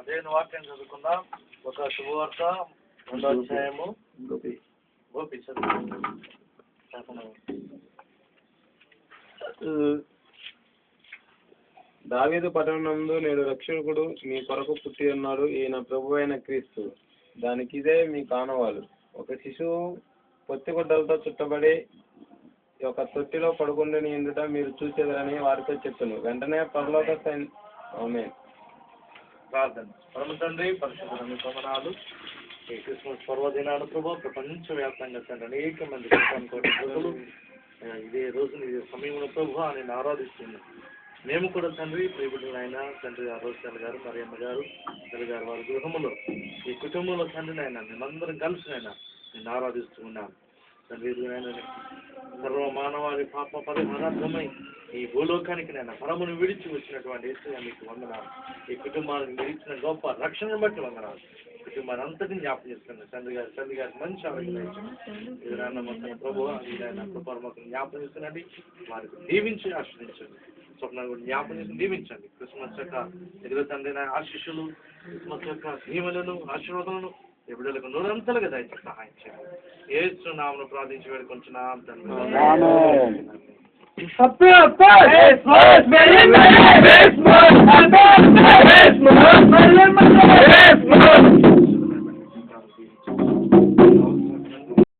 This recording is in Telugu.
దేవుని వాక్యం చదువుకుందాం. ఒక శుభవార్త 2వ అధ్యాయము. దావీదు పట్టణందు నేడు రక్షకుడు మీ కొరకు పుట్టి ఉన్నాడు, ఈయన ప్రభువైన క్రీస్తు. దానికిదే మీ కానవాలు. ఒక శిశువు పొత్తిగుడ్డలతో చుట్టబడి ఒక తొట్టిలో పడుకుంటుని ఎందుట మీరు చూసేదరని వారితో చెప్పాను. వెంటనే పరలోక ఆమేన్. ప్రార్థన. పరమ తండ్రి, పరిశుద్ధుని వందనాలు. ఈ క్రిస్మస్ పర్వదినాలు ప్రభు ప్రపంచవ్యాప్తంగా తండ్రి అనేక మంది ప్రజలు ఇదే రోజు ఇదే సమయంలో ప్రభు నేను ఆరాధిస్తున్నాను. మేము కూడా తండ్రి ప్రియబిడ్డలైనా తండ్రి ఆరోగ్యాలు గారు, మరియమ్మ గారు, తల్లి గారు వారి గృహములో ఈ కుటుంబంలో తండ్రి అయినా మేమందరం కలిసినైనా నేను ఆరాధిస్తూ ఉన్నాను. తండ్రి సర్వ మానవాళి పాప పరిహారార్థమై ఈ భూలోకానికి నైనా పరమును విడిచి వచ్చినటువంటి యేసయ్య మీకు వందనాలు. ఈ కుటుంబానికి మీరు ఇచ్చిన గొప్ప రక్షణను బట్టి వందనాలు. కుటుంబాన్ని అంతటిని జ్ఞాపకం చేసుకున్నాను. తండ్రి గారి మంచి ఆరోగ్యం మొత్తం ప్రభు ఆయన కృపరమకు జ్ఞాపకం చేసుకునండి. వారికి దీవించి ఆశ్రయించండి. స్వప్నం కూడా జ్ఞాపకం చేసి దీవించండి. క్రిస్మస్ యొక్క ఎదుగు తండ్రి ఆశీస్సులు, క్రిస్మస్ యొక్క దీవెనలను, ఆశీర్వాదాలను బిడ్డలకు నూరంతలుగా దయచేసి సహాయం చేయండి. యేసు నామమున ప్రార్థించి వేడుకొంచున్నాం తండ్రి.